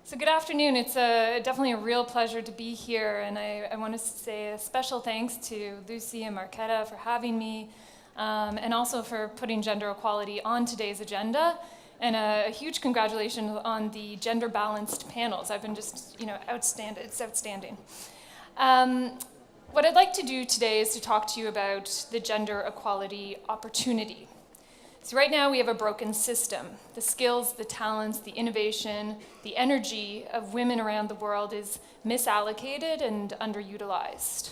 So good afternoon. It's definitely a real pleasure to be here, and I want to say a special thanks to Lucy and Marketa for having me, and also for putting gender equality on today's agenda, and a huge congratulations on the gender-balanced panels. I've been just, outstanding. It's outstanding. What I'd like to do today is to talk to you about the gender equality opportunity. So right now we have a broken system. The skills, the talents, the innovation, the energy of women around the world is misallocated and underutilized.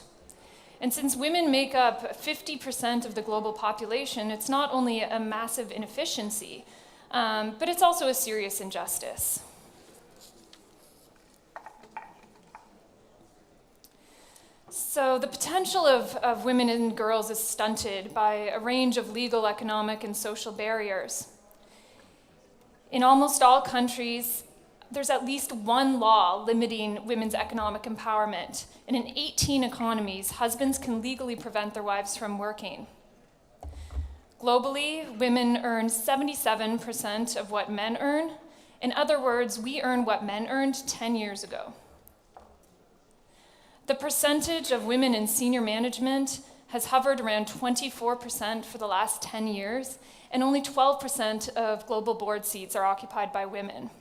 And since women make up 50% of the global population, it's not only a massive inefficiency, but it's also a serious injustice. So the potential of women and girls is stunted by a range of legal, economic, and social barriers. In almost all countries, there's at least one law limiting women's economic empowerment. And in 18 economies, husbands can legally prevent their wives from working. Globally, women earn 77% of what men earn. In other words, we earn what men earned 10 years ago. The percentage of women in senior management has hovered around 24% for the last 10 years, and only 12% of global board seats are occupied by women.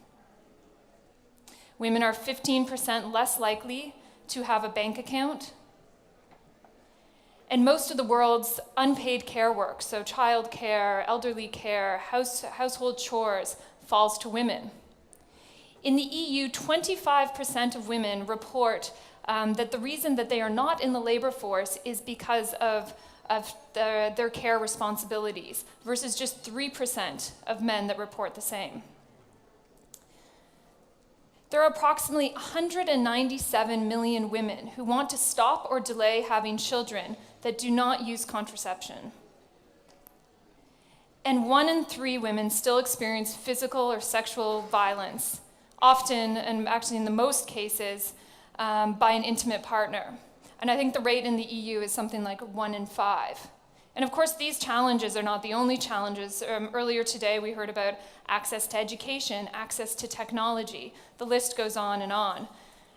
Women are 15% less likely to have a bank account, and most of the world's unpaid care work, so child care, elderly care, household chores, falls to women. In the EU, 25% of women report that the reason that they are not in the labor force is because of their care responsibilities, versus just 3% of men that report the same. There are approximately 197 million women who want to stop or delay having children that do not use contraception. And 1 in 3 women still experience physical or sexual violence, often, and actually in the most cases, by an intimate partner. And I think the rate in the EU is something like 1 in 5. And of course, these challenges are not the only challenges. Earlier today, we heard about access to education, access to technology. The list goes on.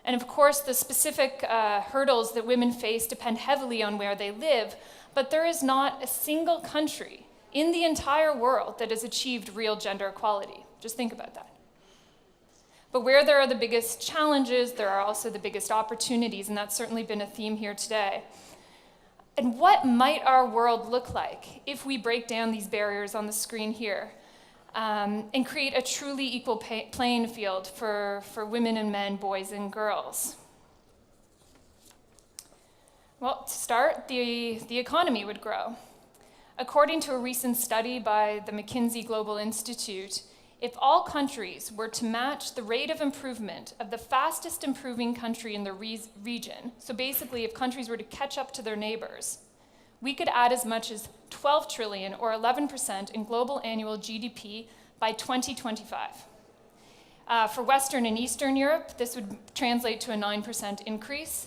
And of course, the specific hurdles that women face depend heavily on where they live, but there is not a single country in the entire world that has achieved real gender equality. Just think about that. But where there are the biggest challenges, there are also the biggest opportunities, and that's certainly been a theme here today. And what might our world look like if we break down these barriers on the screen here and create a truly equal playing field for women and men, boys and girls? Well, to start, the economy would grow. According to a recent study by the McKinsey Global Institute, if all countries were to match the rate of improvement of the fastest improving country in the region, so basically if countries were to catch up to their neighbors, we could add as much as 12 trillion or 11% in global annual GDP by 2025. For Western and Eastern Europe, this would translate to a 9% increase.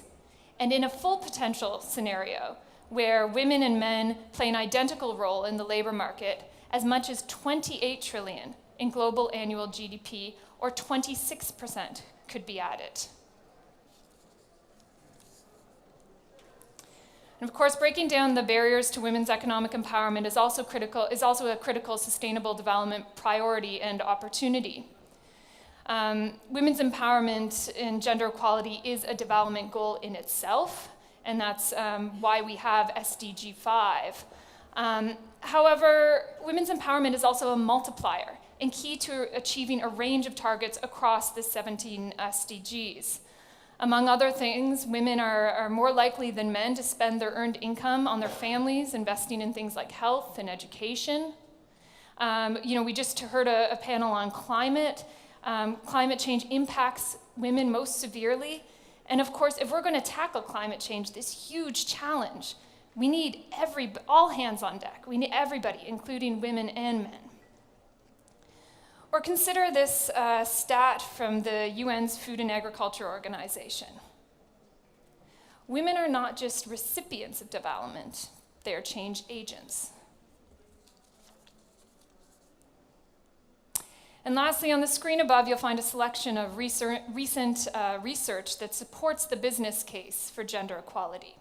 And in a full potential scenario, where women and men play an identical role in the labor market, as much as 28 trillion in global annual GDP, or 26% could be added. And of course, breaking down the barriers to women's economic empowerment is also a critical sustainable development priority and opportunity. Women's empowerment and gender equality is a development goal in itself, and that's why we have SDG 5. However, women's empowerment is also a multiplier and key to achieving a range of targets across the 17 SDGs. Among other things, women are more likely than men to spend their earned income on their families, investing in things like health and education. We just heard a panel on climate. Climate change impacts women most severely. And of course, if we're going to tackle climate change, this huge challenge, we need all hands on deck. We need everybody, including women and men. Or consider this stat from the UN's Food and Agriculture Organization. Women are not just recipients of development, they are change agents. And lastly, on the screen above, you'll find a selection of recent research that supports the business case for gender equality.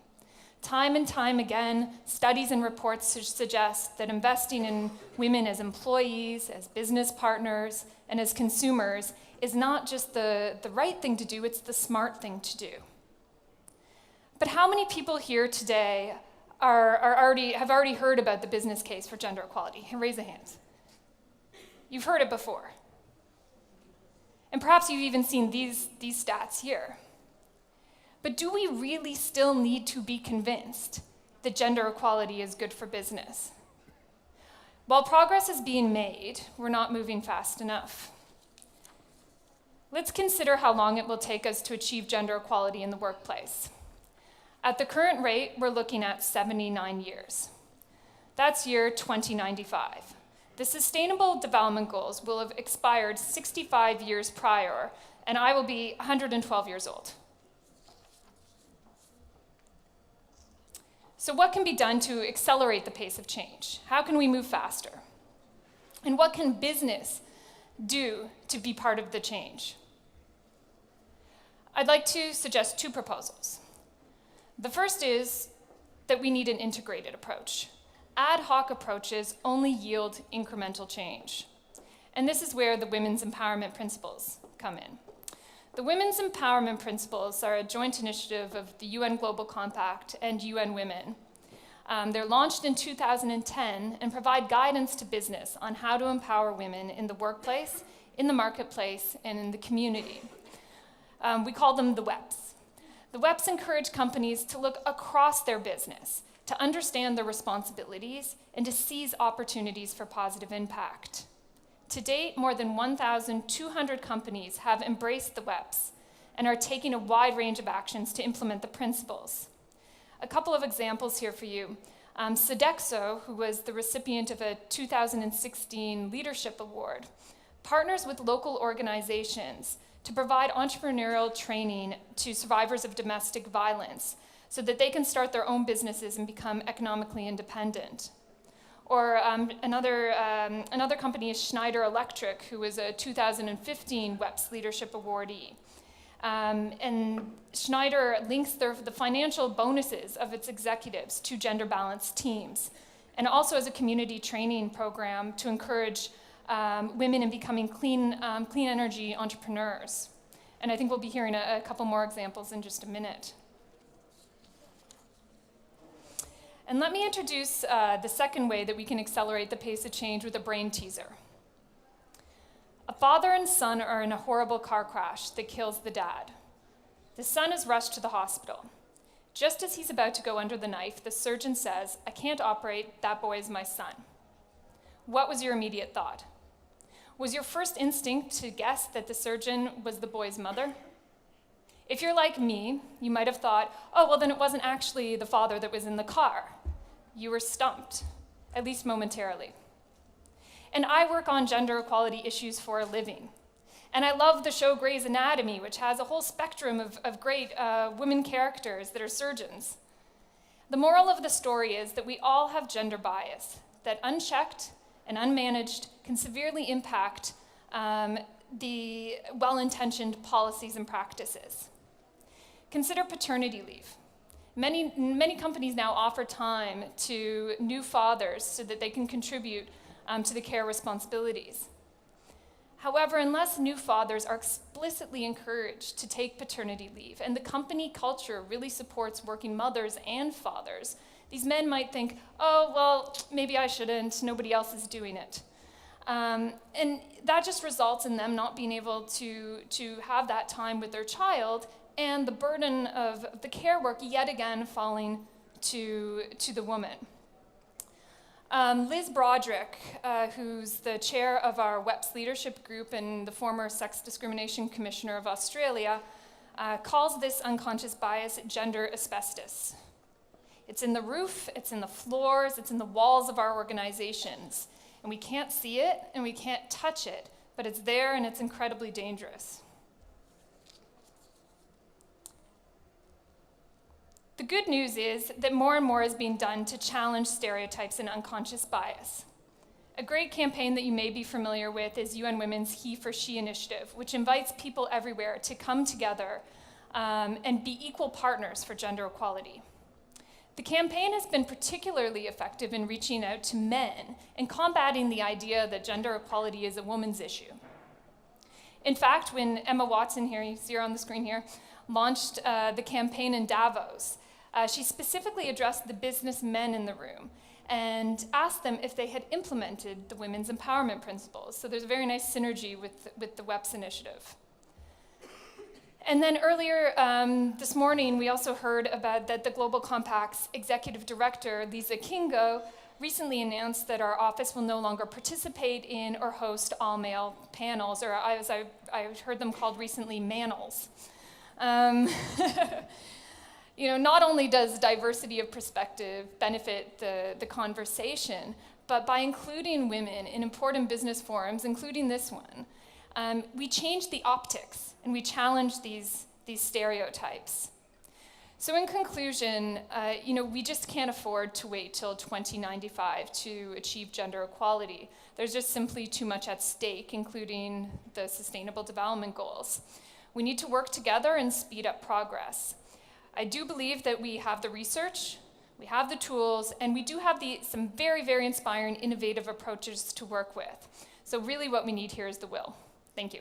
Time and time again, studies and reports suggest that investing in women as employees, as business partners, and as consumers is not just the right thing to do, it's the smart thing to do. But how many people here today have already heard about the business case for gender equality? Raise a hand. You've heard it before. And perhaps you've even seen these stats here. But do we really still need to be convinced that gender equality is good for business? While progress is being made, we're not moving fast enough. Let's consider how long it will take us to achieve gender equality in the workplace. At the current rate, we're looking at 79 years. That's year 2095. The Sustainable Development Goals will have expired 65 years prior, and I will be 112 years old. So what can be done to accelerate the pace of change? How can we move faster? And what can business do to be part of the change? I'd like to suggest two proposals. The first is that we need an integrated approach. Ad hoc approaches only yield incremental change. And this is where the Women's Empowerment Principles come in. The Women's Empowerment Principles are a joint initiative of the UN Global Compact and UN Women. They're launched in 2010 and provide guidance to business on how to empower women in the workplace, in the marketplace, and in the community. We call them the WEPs. The WEPs encourage companies to look across their business, to understand their responsibilities, and to seize opportunities for positive impact. To date, more than 1,200 companies have embraced the WEPs and are taking a wide range of actions to implement the principles. A couple of examples here for you. Sodexo, who was the recipient of a 2016 Leadership Award, partners with local organizations to provide entrepreneurial training to survivors of domestic violence so that they can start their own businesses and become economically independent. Or another company is Schneider Electric, who was a 2015 WEPS Leadership Awardee. And Schneider links the financial bonuses of its executives to gender-balanced teams, and also as a community training program to encourage women in becoming clean energy entrepreneurs. And I think we'll be hearing a couple more examples in just a minute. And let me introduce the second way that we can accelerate the pace of change with a brain teaser. A father and son are in a horrible car crash that kills the dad. The son is rushed to the hospital. Just as he's about to go under the knife, the surgeon says, "I can't operate, that boy is my son." What was your immediate thought? Was your first instinct to guess that the surgeon was the boy's mother? If you're like me, you might have thought, oh, well, then it wasn't actually the father that was in the car. You were stumped, at least momentarily. And I work on gender equality issues for a living. And I love the show Grey's Anatomy, which has a whole spectrum of great women characters that are surgeons. The moral of the story is that we all have gender bias, that unchecked and unmanaged can severely impact the well-intentioned policies and practices. Consider paternity leave. Many companies now offer time to new fathers so that they can contribute to the care responsibilities. However, unless new fathers are explicitly encouraged to take paternity leave, and the company culture really supports working mothers and fathers, these men might think, oh, well, maybe I shouldn't, nobody else is doing it. And that just results in them not being able to have that time with their child, and the burden of the care work yet again falling to the woman. Liz Broderick, who's the chair of our WEPS leadership group and the former Sex Discrimination Commissioner of Australia, calls this unconscious bias gender asbestos. It's in the roof, it's in the floors, it's in the walls of our organizations. And we can't see it and we can't touch it, but it's there and it's incredibly dangerous. The good news is that more and more is being done to challenge stereotypes and unconscious bias. A great campaign that you may be familiar with is UN Women's He for She initiative, which invites people everywhere to come together and be equal partners for gender equality. The campaign has been particularly effective in reaching out to men and combating the idea that gender equality is a woman's issue. In fact, when Emma Watson here, you see her on the screen here, launched the campaign in Davos, she specifically addressed the businessmen in the room and asked them if they had implemented the women's empowerment principles. So there's a very nice synergy with the WEPS initiative. And then earlier this morning, we also heard about that the Global Compact's executive director, Lisa Kingo, recently announced that our office will no longer participate in or host all-male panels, or as I heard them called recently, manels. Not only does diversity of perspective benefit the conversation, but by including women in important business forums, including this one, we change the optics and we challenge these stereotypes. So in conclusion, we just can't afford to wait till 2095 to achieve gender equality. There's just simply too much at stake, including the Sustainable Development Goals. We need to work together and speed up progress. I do believe that we have the research, we have the tools, and we do have some very, very inspiring, innovative approaches to work with. So really what we need here is the will. Thank you.